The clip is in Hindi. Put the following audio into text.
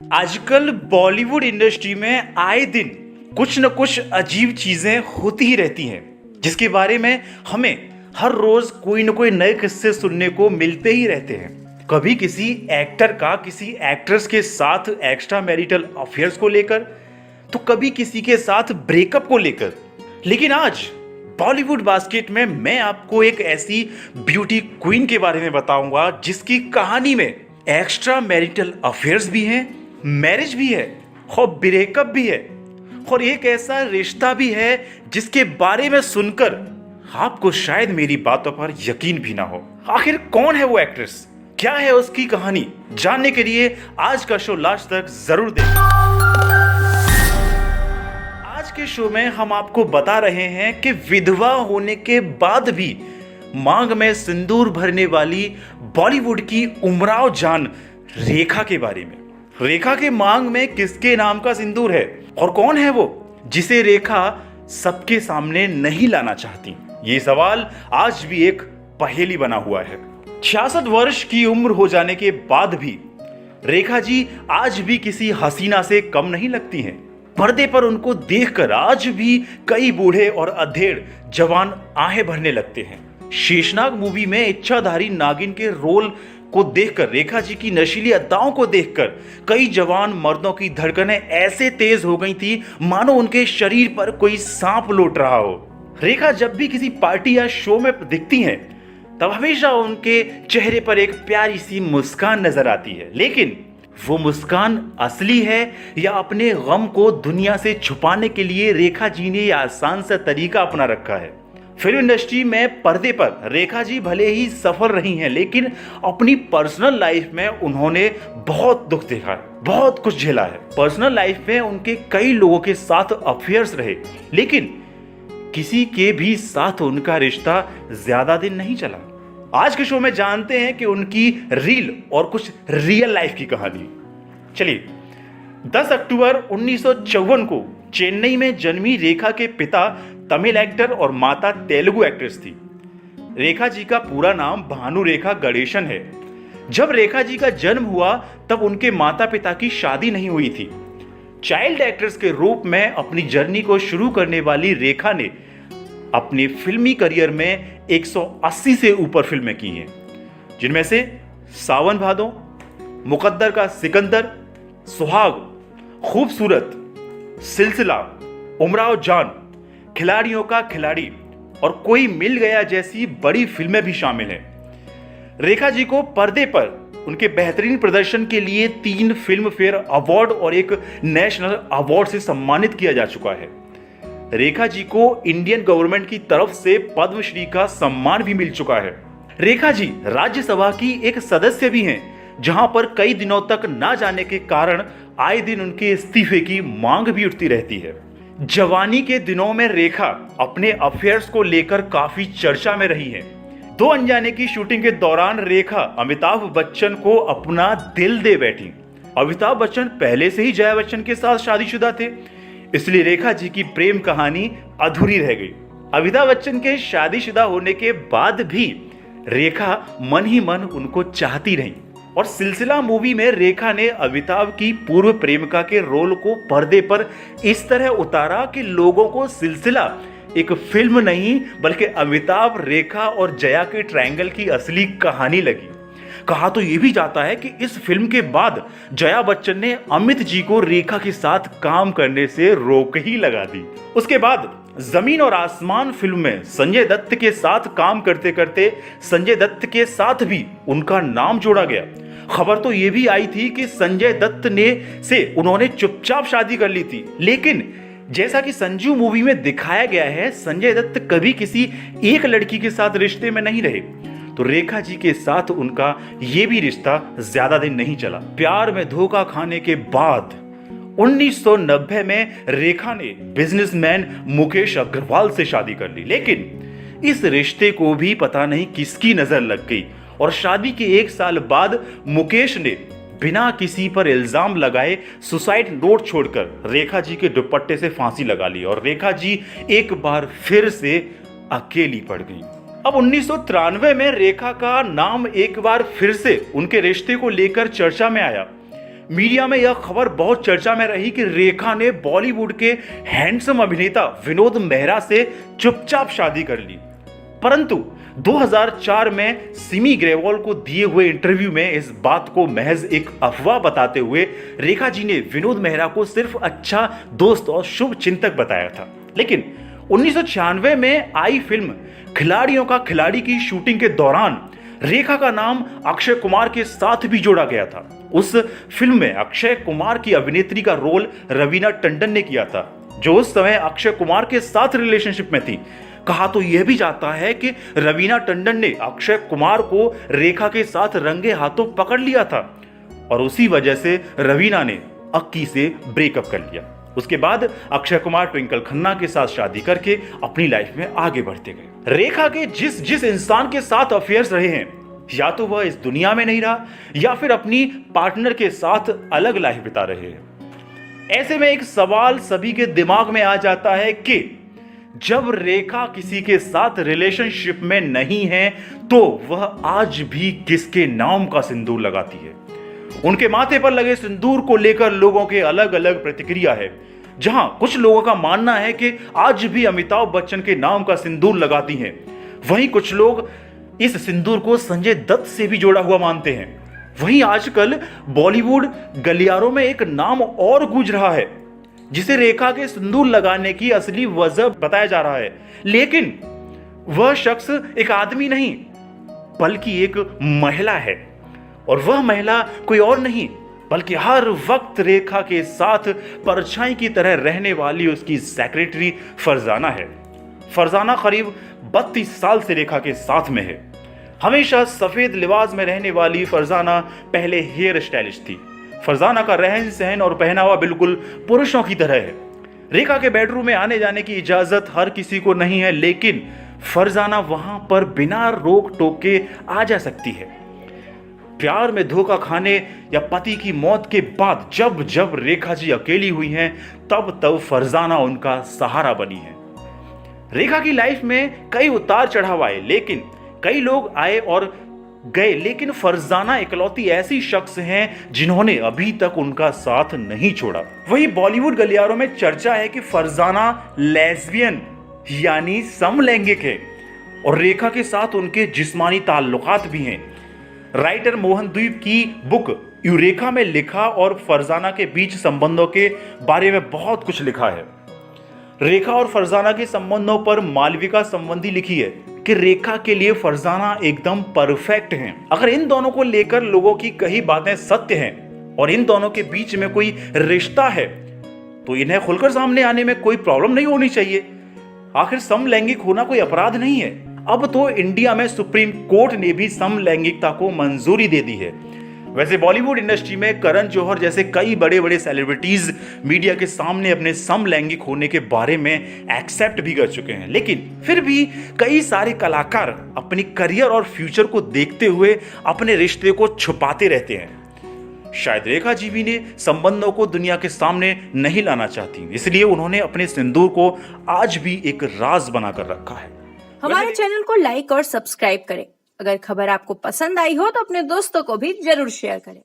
आजकल बॉलीवुड इंडस्ट्री में आए दिन कुछ न कुछ अजीब चीजें होती ही रहती हैं, जिसके बारे में हमें हर रोज कोई न कोई नए किस्से सुनने को मिलते ही रहते हैं। कभी किसी एक्टर का किसी एक्ट्रेस के साथ एक्स्ट्रा मैरिटल अफेयर्स को लेकर, तो कभी किसी के साथ ब्रेकअप को लेकर। लेकिन आज बॉलीवुड बास्केट में मैं आपको एक ऐसी ब्यूटी क्वीन के बारे में बताऊंगा जिसकी कहानी में एक्स्ट्रा मैरिटल अफेयर्स भी हैं, मैरिज भी है और ब्रेकअप भी है, और एक ऐसा रिश्ता भी है जिसके बारे में सुनकर आपको शायद मेरी बातों पर यकीन भी ना हो। आखिर कौन है वो एक्ट्रेस, क्या है उसकी कहानी, जानने के लिए आज का शो लास्ट तक जरूर देखें। आज के शो में हम आपको बता रहे हैं कि विधवा होने के बाद भी मांग में सिंदूर भरने वाली बॉलीवुड की उमराव जान रेखा के बारे में। रेखा के मांग में किसके नाम का सिंदूर है और कौन है वो जिसे रेखा सबके सामने नहीं लाना चाहती। ये सवाल आज भी एक पहेली बना हुआ है। 66 वर्ष की उम्र हो जाने के बाद भी रेखा जी आज भी किसी हसीना से कम नहीं लगती हैं। पर्दे पर उनको देखकर आज भी कई बूढ़े और अधेड़ जवान आहें भरने लगते हैं। शेषनाग मूवी में इच्छाधारी नागिन के रोल को देखकर, रेखा जी की नशीली अदाओं को देखकर कई जवान मर्दों की धड़कनें ऐसे तेज हो गई थी मानो उनके शरीर पर कोई सांप लौट रहा हो। रेखा जब भी किसी पार्टी या शो में दिखती हैं तब हमेशा उनके चेहरे पर एक प्यारी सी मुस्कान नजर आती है, लेकिन वो मुस्कान असली है या अपने गम को दुनिया से छुपाने के लिए रेखा जी ने यह आसान सा तरीका अपना रखा है। फिल्म इंडस्ट्री में पर्दे पर रेखा जी भले ही सफल रही हैं, लेकिन अपनी पर्सनल लाइफ में उन्होंने बहुत दुख देखा है, बहुत कुछ झेला है। पर्सनल लाइफ में उनके कई लोगों के साथ अफेयर्स रहे, लेकिन किसी के भी साथ उनका रिश्ता ज्यादा दिन नहीं चला। आज के शो में जानते हैं कि उनकी रील और कुछ रियल लाइफ की कहानी। चलिए, 10 अक्टूबर 1954 को चेन्नई में जन्मी रेखा के पिता तमिल एक्टर और माता तेलुगु एक्ट्रेस थी। रेखा जी का पूरा नाम भानु रेखा गणेशन है। जब रेखा जी का जन्म हुआ तब उनके माता पिता की शादी नहीं हुई थी। चाइल्ड एक्ट्रेस के रूप में अपनी जर्नी को शुरू करने वाली रेखा ने अपने फिल्मी करियर में 180 से ऊपर फिल्में की हैं, जिनमें से सावन भादो, मुकद्दर का सिकंदर, सुहाग, खूबसूरत, सिलसिला, उमराव जान, खिलाड़ियों का खिलाड़ी और कोई मिल गया जैसी बड़ी फिल्में भी शामिल हैं। रेखा जी को पर्दे पर उनके बेहतरीन प्रदर्शन के लिए 3 फिल्म फेयर अवार्ड और एक नेशनल अवार्ड से सम्मानित किया जा चुका है। रेखा जी को इंडियन गवर्नमेंट की तरफ से पद्मश्री का सम्मान भी मिल चुका है। रेखा जी राज्यसभा की एक सदस्य भी हैं, जहां पर कई दिनों तक ना जाने के कारण आए दिन उनके इस्तीफे की मांग भी उठती रहती है। जवानी के दिनों में रेखा अपने अफेयर्स को लेकर काफी चर्चा में रही है। 2 अनजाने की शूटिंग के दौरान रेखा अमिताभ बच्चन को अपना दिल दे बैठी। अमिताभ बच्चन पहले से ही जया बच्चन के साथ शादीशुदा थे, इसलिए रेखा जी की प्रेम कहानी अधूरी रह गई। अमिताभ बच्चन के शादीशुदा होने के बाद भी रेखा मन ही मन उनको चाहती रही, और सिलसिला मूवी में रेखा ने अमिताभ की पूर्व प्रेमिका के रोल को पर्दे पर इस तरह उतारा कि लोगों को सिलसिला एक फिल्म नहीं बल्कि अमिताभ, रेखा और जया के ट्रायंगल की असली कहानी लगी। कहा तो यह भी जाता है कि इस फिल्म के बाद जया बच्चन ने अमित जी को रेखा के साथ काम करने से रोक ही लगा दी। उसके बाद जमीन और आसमान फिल्म में संजय दत्त के साथ काम करते करते संजय दत्त के साथ भी उनका नाम जोड़ा गया। खबर तो यह भी आई थी कि संजय दत्त से उन्होंने चुपचाप शादी कर ली थी, लेकिन जैसा कि संजू मूवी में दिखाया गया है, संजय दत्त कभी किसी एक लड़की के साथ रिश्ते में नहीं रहे, तो रेखा जी के साथ उनका यह भी रिश्ता ज्यादा दिन नहीं चला। प्यार में धोखा खाने के बाद 1990 में रेखा ने बिजनेसमैन मुकेश अग्रवाल से शादी कर ली, लेकिन इस रिश्ते को भी पता नहीं किसकी नजर लग गई और शादी के 1 साल बाद मुकेश ने बिना किसी पर इल्जाम लगाए सुसाइड नोट छोड़कर रेखा जी के दुपट्टे से फांसी लगा ली और रेखा जी एक बार फिर से अकेली पड़ गई। अब 1993 में रेखा का नाम एक बार फिर से उनके रिश्ते को लेकर चर्चा में आया। मीडिया में यह खबर बहुत चर्चा में रही कि रेखा ने बॉलीवुड के हैंडसम अभिनेता विनोद मेहरा से चुपचाप शादी कर ली। परंतु 2004 में सिमी ग्रेवाल को दिए हुए इंटरव्यू में इस बात को महज एक अफवाह बताते हुए रेखा जी ने विनोद मेहरा को सिर्फ अच्छा दोस्त और शुभ चिंतक बताया था। लेकिन 1996 में आई फिल्म खिलाड़ियों का खिलाड़ी की शूटिंग के दौरान रेखा का नाम अक्षय कुमार के साथ भी जोड़ा गया था। उस फिल्म में अक्षय कुमार की अभिनेत्री का रोल रवीना टंडन ने किया था, जो उस समय अक्षय कुमार के साथ रिलेशनशिप में थी। कहा तो यह भी जाता है कि रवीना टंडन ने अक्षय कुमार को रेखा के साथ रंगे हाथों पकड़ लिया था और उसी वजह से रवीना ने अक्की से ब्रेकअप कर लिया। उसके बाद अक्षय कुमार ट्विंकल खन्ना के साथ शादी करके अपनी लाइफ में आगे बढ़ते गए। रेखा के जिस जिस इंसान के साथ अफेयर्स रहे हैं, या तो वह इस दुनिया में नहीं रहा या फिर अपनी पार्टनर के साथ अलग लाइफ बिता रहे हैं। ऐसे में एक सवाल सभी के दिमाग में आ जाता है कि जब रेखा किसी के साथ रिलेशनशिप में नहीं है तो वह आज भी किसके नाम का सिंदूर लगाती है। उनके माथे पर लगे सिंदूर को लेकर लोगों के अलग अलग प्रतिक्रिया है। जहां कुछ लोगों का मानना है कि आज भी अमिताभ बच्चन के नाम का सिंदूर लगाती हैं, वहीं कुछ लोग इस सिंदूर को संजय दत्त से भी जोड़ा हुआ मानते हैं। वहीं आजकल बॉलीवुड गलियारों में एक नाम और गूंज रहा है जिसे रेखा के सिंदूर लगाने की असली वजह बताया जा रहा है। लेकिन वह शख्स एक आदमी नहीं बल्कि एक महिला है, और वह महिला कोई और नहीं बल्कि हर वक्त रेखा के साथ परछाई की तरह रहने वाली उसकी सेक्रेटरी फरजाना है। फरजाना करीब 32 साल से रेखा के साथ में है। हमेशा सफेद लिबास में रहने वाली फरजाना पहले हेयर स्टाइलिस्ट थी। फरजाना का रहन सहन और पहनावा बिल्कुल पुरुषों की तरह है। रेखा के बेडरूम में आने जाने की इजाजत हर किसी को नहीं है, लेकिन फरजाना वहां पर बिना रोक टोक के आ जा सकती है। प्यार में धोखा खाने या पति की मौत के बाद जब जब रेखा जी अकेली हुई हैं, तब तब फरजाना उनका सहारा बनी है। रेखा की लाइफ में कई उतार चढ़ाव आए, लेकिन कई लोग आए और गए, लेकिन फरजाना इकलौती ऐसी शख्स हैं जिन्होंने अभी तक उनका साथ नहीं छोड़ा। वही बॉलीवुड गलियारों में चर्चा है कि फरजाना लेस्बियन यानी समलैंगिक है और रेखा के साथ उनके जिस्मानी ताल्लुकात भी हैं। राइटर मोहन द्वीप की बुक यूरेका में लिखा और फरजाना के बीच संबंधों के बारे में बहुत कुछ लिखा है। रेखा और फरजाना के संबंधों पर मालविका संबंधी लिखी है कि रेखा के लिए फरजाना एकदम परफेक्ट हैं। अगर इन दोनों को लेकर लोगों की कही बातें सत्य हैं और इन दोनों के बीच में कोई रिश्ता है तो इन्हें खुलकर सामने आने में कोई प्रॉब्लम नहीं होनी चाहिए। आखिर समलैंगिक होना कोई अपराध नहीं है। अब तो इंडिया में सुप्रीम कोर्ट ने भी समलैंगिकता को मंजूरी दे दी है। वैसे बॉलीवुड इंडस्ट्री में करण जौहर जैसे कई बड़े बड़े सेलिब्रिटीज मीडिया के सामने अपने समलैंगिक होने के बारे में एक्सेप्ट भी कर चुके हैं, लेकिन फिर भी कई सारे कलाकार अपनी करियर और फ्यूचर को देखते हुए अपने रिश्ते को छुपाते रहते हैं। शायद रेखा जी भी ने संबंधों को दुनिया के सामने नहीं लाना चाहती, इसलिए उन्होंने अपने सिंदूर को आज भी एक राज बनाकर रखा है। हमारे चैनल को लाइक और सब्सक्राइब करें। अगर खबर आपको पसंद आई हो तो अपने दोस्तों को भी जरूर शेयर करें।